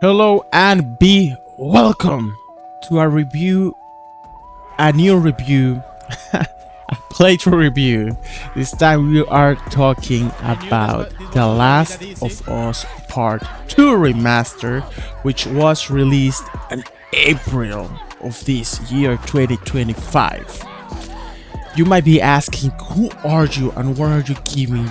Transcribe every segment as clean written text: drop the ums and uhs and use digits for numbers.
Hello and be welcome to a new review, a playthrough review. This time we are talking about The Last of Us Part 2 Remaster, which was released in April of this year 2025. You might be asking, who are you and what are you giving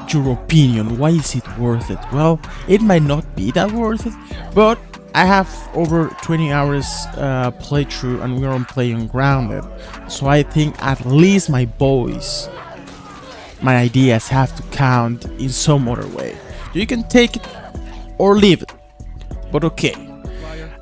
your opinion? Why is it worth it? Well, it might not be that worth it, but I have over 20 hours playthrough and we're on playing grounded, so I think at least my voice, my ideas have to count in some other way. You can take it or leave it, but okay.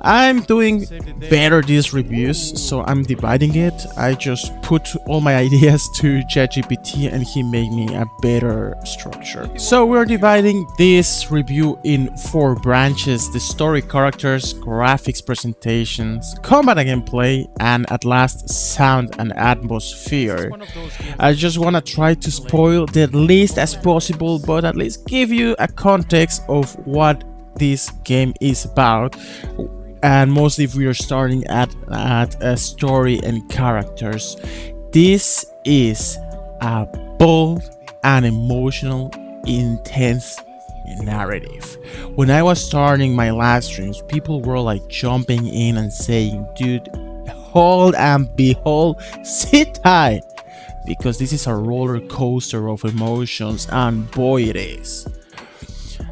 I'm doing better these reviews, so I'm dividing it. I just put all my ideas to ChatGPT and he made me a better structure. So we're dividing this review in 4 branches: the story, characters, graphics, presentations, combat and gameplay, and at last sound and atmosphere. I just want to try to spoil the least as possible, but at least give you a context of what this game is about. And mostly if we are starting at a story and characters, this is a bold and emotional, intense narrative. When I was starting my live streams, people were like jumping in and saying, dude, hold and behold, sit tight, because this is a roller coaster of emotions, and boy it is.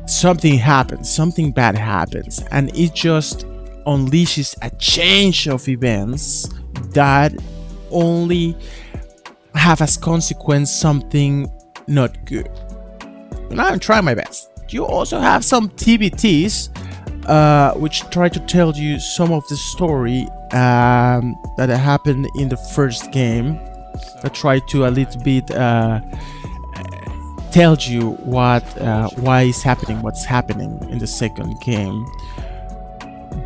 Something happens, something bad happens, and it just unleashes a change of events that only have as consequence something not good. And I'm trying my best. You also have some TBTs which try to tell you some of the story that happened in the first game, that try to a little bit tell you why is happening, what's happening in the second game.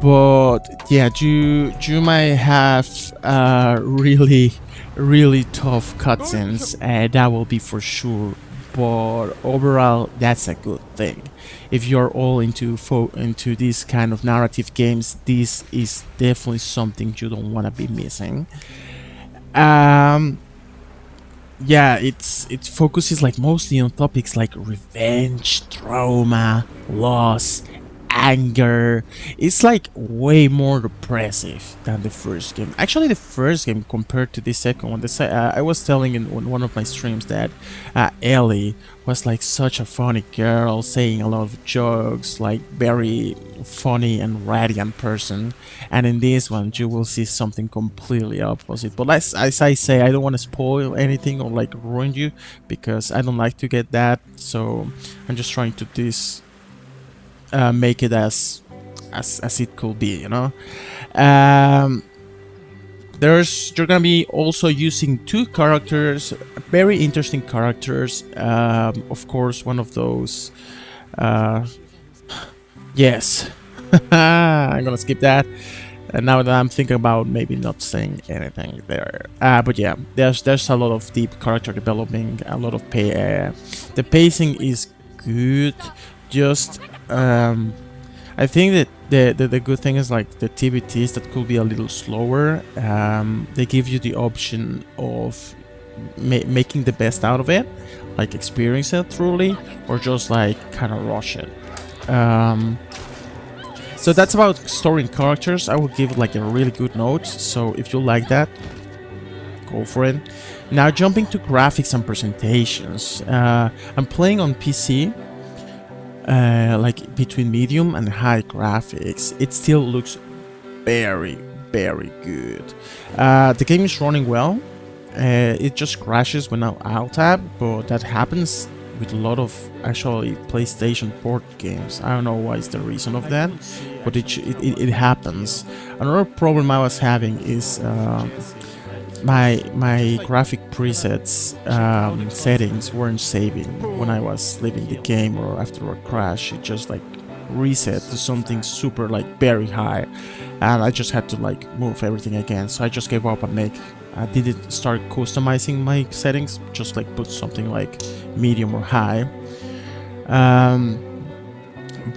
But yeah, you might have really tough cutscenes, that will be for sure. But overall, that's a good thing. If you're all into these kind of narrative games, this is definitely something you don't want to be missing. Yeah, it focuses like mostly on topics like revenge, trauma, loss, anger. It's like way more depressive than the first game. Actually, the first game compared to the second one, I was telling in one of my streams that Ellie was like such a funny girl, saying a lot of jokes, like very funny and radiant person, and in this one you will see something completely opposite. But as I say, I don't want to spoil anything or like ruin you, because I don't like to get that, so I'm just trying to make it as it could be, you know. You're gonna be also using 2 characters, very interesting characters. Of course, one of those, yes. I'm gonna skip that. And now that I'm thinking about maybe not saying anything there, but yeah, there's a lot of deep character development, a lot of the pacing is good. Just I think that the good thing is like the TBTs that could be a little slower. They give you the option of making the best out of it, like experience it truly, or just like kind of rush it. So that's about story and characters. I would give it like a really good note. So if you like that, go for it. Now jumping to graphics and presentations. I'm playing on PC. Like between medium and high graphics, it still looks very good. The game is running well. It just crashes when I alt tab, but that happens with a lot of actually PlayStation port games. I don't know why is the reason of that, but it happens. Another problem I was having is my graphic presets settings weren't saving when I was leaving the game, or after a crash it just like reset to something super like very high, and I just had to like move everything again. So I just gave up and I didn't start customizing my settings, just like put something like medium or high.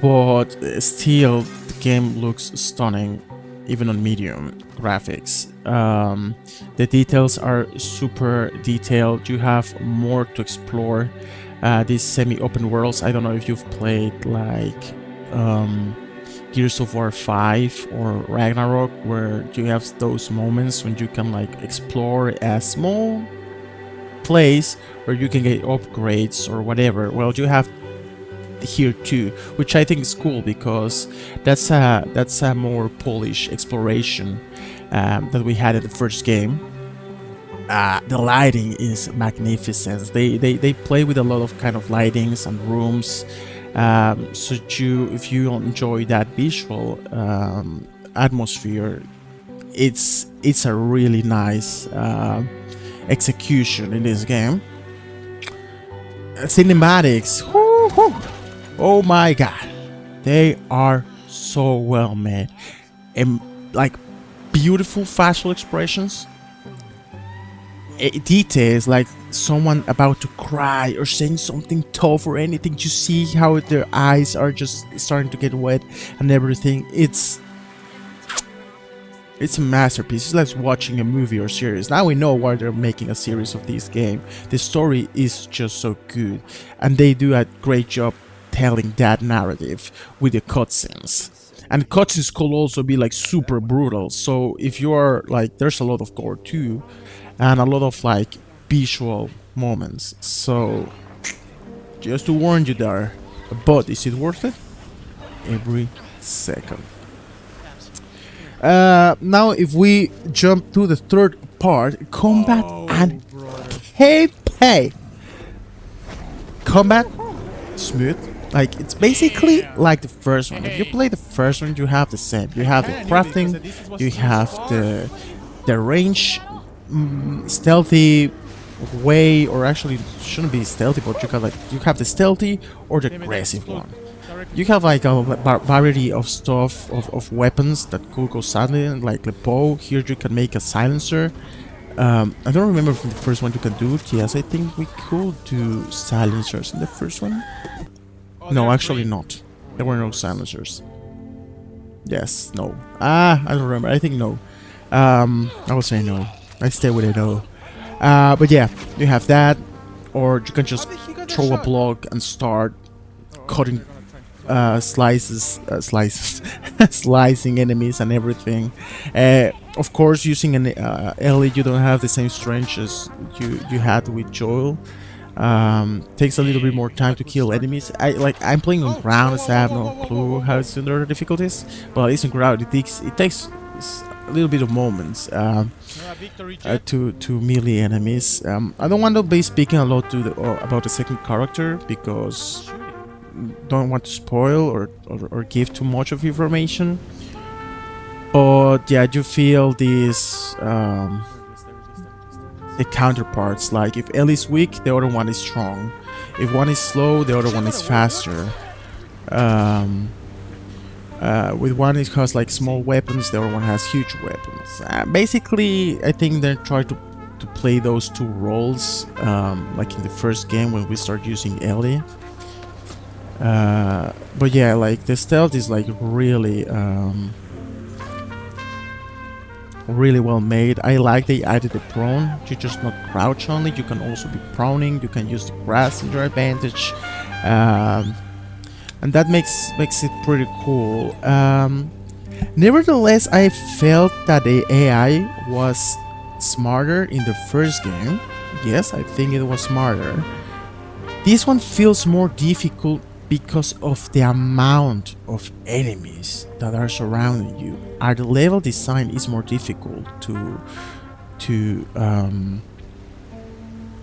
But still, the game looks stunning, even on medium graphics. The details are super detailed. You have more to explore. These semi-open worlds, I don't know if you've played like Gears of War 5 or Ragnarok, where you have those moments when you can like explore a small place where you can get upgrades or whatever. Well, you have here too, which I think is cool because that's a more Polish exploration that we had in the first game. The lighting is magnificent. They play with a lot of kind of lightings and rooms. So if you enjoy that visual atmosphere, it's a really nice execution in this game. Cinematics, whoo. Oh my god, they are so well made, and like beautiful facial expressions, details like someone about to cry or saying something tough or anything. You see how their eyes are just starting to get wet and everything. It's a masterpiece. It's like watching a movie or series. Now we know why they're making a series of this game. The story is just so good, and they do a great job telling that narrative with the cutscenes. And cutscenes could also be like super brutal. So if you are like, there's a lot of gore too, and a lot of like visual moments. So just to warn you there, but is it worth it? Every second. Now if we jump to the third part, combat and gameplay. Combat, smooth. Like, it's basically like the first one. If you play the first one, you have the same. You have the crafting, you have the range, stealthy way, or actually it shouldn't be stealthy, but you have the stealthy or the aggressive one. You have like a variety of stuff, of weapons that could go silent, like the bow. Here you can make a silencer. I don't remember from the first one you can do it. Yes, I think we could do silencers in the first one. No, actually not. There were no silencers. Yes, no. I don't remember. I think no. I will say no. I stay with a no. But yeah, you have that, or you can just throw a block and start cutting slicing enemies and everything. Of course, using an Ellie, you don't have the same strength as you had with Joel. Takes a little bit more time to kill enemies. I'm playing on ground, so I have no clue how it's under the difficulties. But at least on ground, it takes a little bit of moments to melee enemies. I don't want to be speaking a lot about the second character because don't want to spoil or give too much of information. But yeah, you feel these the counterparts. Like if Ellie's weak, the other one is strong. If one is slow, the other one is faster. With one it has like small weapons, the other one has huge weapons. Basically, I think they try to play those two roles, like in the first game when we start using Ellie. But yeah, like the stealth is like really really well made. I like they added the prone. You just not crouch only, you can also be proning. You can use the grass in your advantage, and that makes it pretty cool. Nevertheless, I felt that the AI was smarter in the first game. Yes, I think it was smarter. This one feels more difficult because of the amount of enemies that are surrounding you. The level design is more difficult to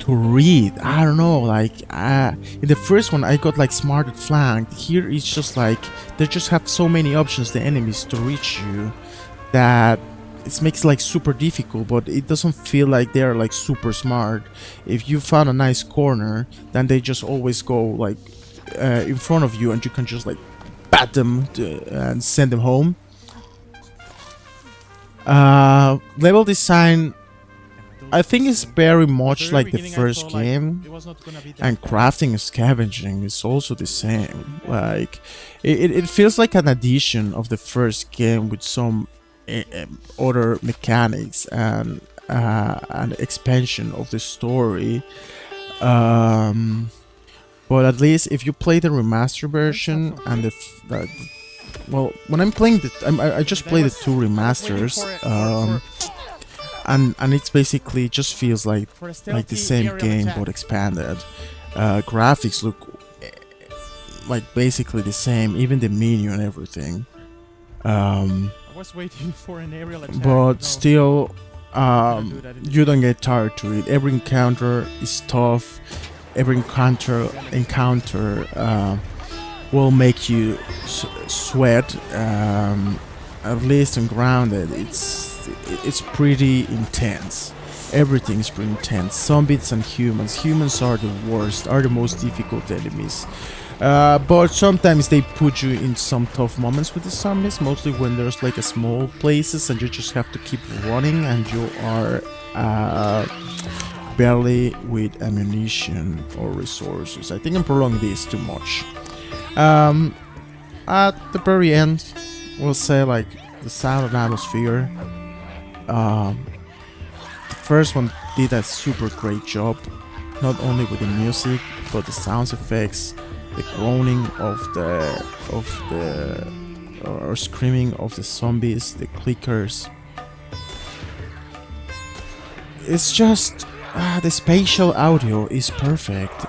read. I don't know, like in the first one I got like smarted flanked. Here it's just like they just have so many options, the enemies, to reach you, that it makes like super difficult, but it doesn't feel like they're like super smart. If you found a nice corner, then they just always go like in front of you, and you can just like bat them and send them home. Level design, I think it's very much very like the beginning, I first thought, like, game, it was not gonna be that and crafting and scavenging is also the same. Like, it feels like an addition of the first game with some other mechanics and an expansion of the story. But at least if you play the remaster version and well, when I'm playing I just play the two remasters, and it's basically just feels like the same game but expanded. Graphics look like basically the same, even the menu and everything. I was waiting for an aerial attack. But No. still, do that in this you don't get tired to it. Every encounter is tough. Every encounter will make you sweat. At least on grounded, it's pretty intense. Everything's pretty intense. Zombies and humans. Humans are the worst, are the most difficult enemies. But sometimes they put you in some tough moments with the zombies, mostly when there's like a small places and you just have to keep running and you are barely with ammunition or resources. I think I'm prolonging this too much. At the very end, we'll say like the sound and atmosphere. The first one did a super great job, not only with the music but the sound effects, the groaning of the or screaming of the zombies, the clickers. It's just the spatial audio is perfect.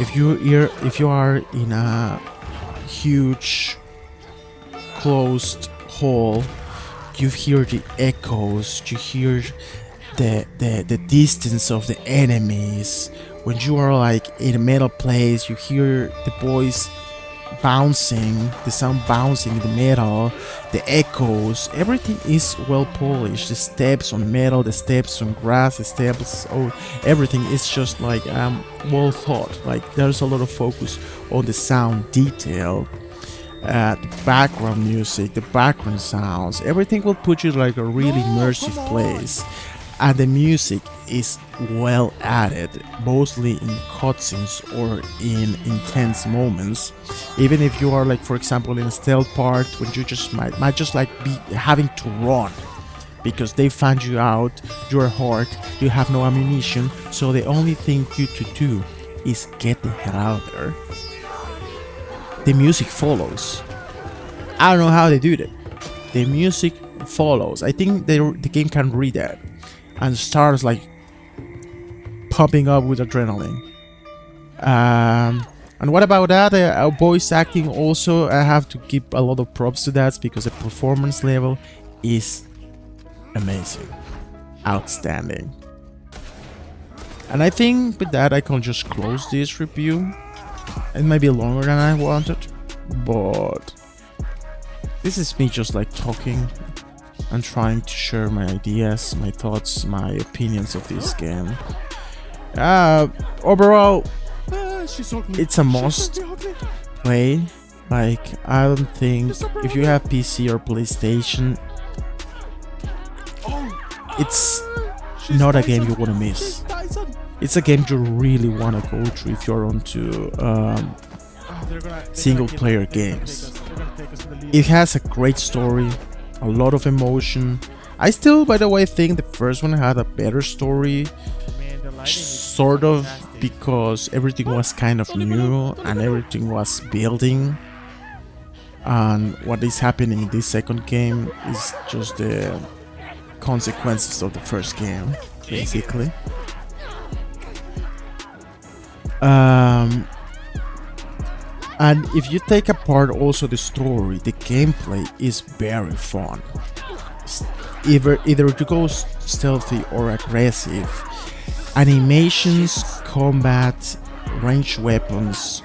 If you are in a huge closed hall, you hear the echoes, you hear the distance of the enemies. When you are like in a metal place, you hear the voice bouncing, the sound bouncing in the metal, the echoes. Everything is well polished. The steps on metal, the steps on grass, the steps, everything is just like well thought. Like there's a lot of focus on the sound detail, the background music, the background sounds. Everything will put you like a really immersive place. And the music is well added, mostly in cutscenes or in intense moments. Even if you are like, for example, in a stealth part when you just might just like be having to run because they found you out, you're hurt, you have no ammunition, so the only thing you to do is get the hell out of there. The music follows. I don't know how they do that. The music follows. I think the game can read that and starts like pumping up with adrenaline. And what about that? Voice acting also, I have to give a lot of props to that because the performance level is amazing, outstanding. And I think with that I can just close this review. It might be longer than I wanted, but this is me just like talking and trying to share my ideas, my thoughts, my opinions of this game. Overall, it's a must play. Like, I don't think if you have PC or PlayStation, it's not a game you want to miss. It's a game you really want to go through if you're onto single player games. It has a great story, a lot of emotion. I still, by the way, think the first one had a better story, sort of, because everything was kind of new and everything was building. And what is happening in this second game is just the consequences of the first game, basically. And if you take apart also the story, the gameplay is very fun. Either you go stealthy or aggressive. Animations, combat, ranged weapons,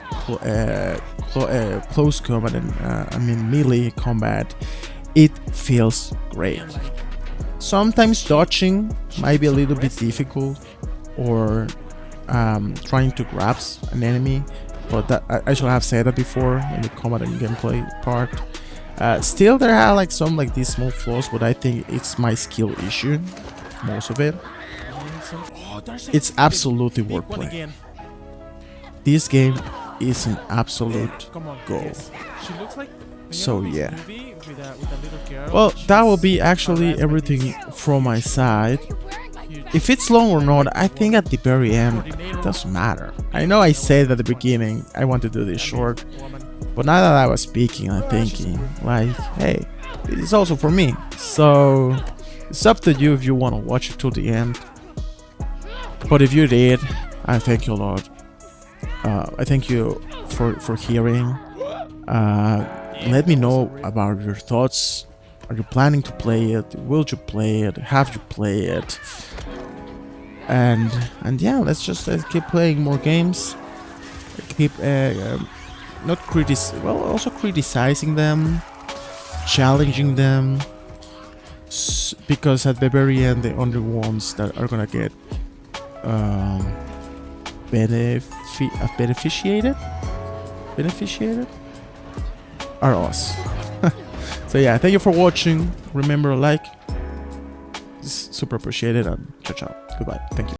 close combat, and melee combat, it feels great. Sometimes dodging might be a little bit difficult, or trying to grab an enemy, but that, I should have said that before in the combat and gameplay part. Still, there are like some like these small flaws, but I think it's my skill issue, most of it. awesome. Oh, there's a It's absolutely big worth one playing. again. This game is an absolute Come on, goal. yes. She looks like So, this yeah. movie with a little girl. Well, that will She's be actually harassed by everything this from my side. huge If it's long or not, I think at the very end, it doesn't matter. I know I said at the beginning I want to do this short, woman. but now that I was speaking, I'm thinking, like, hey, it is also for me. So, it's up to you if you want to watch it till the end. But if you did, I thank you, Lord. I thank you for hearing. Let me know about your thoughts. Are you planning to play it? Will you play it? Have you played it? And yeah, let's keep playing more games. Keep not also criticizing them, challenging them, because at the very end, the only ones that are gonna get beneficiated are us. So yeah, thank you for watching. Remember, like, it's super appreciated, and ciao ciao. Goodbye. Thank you.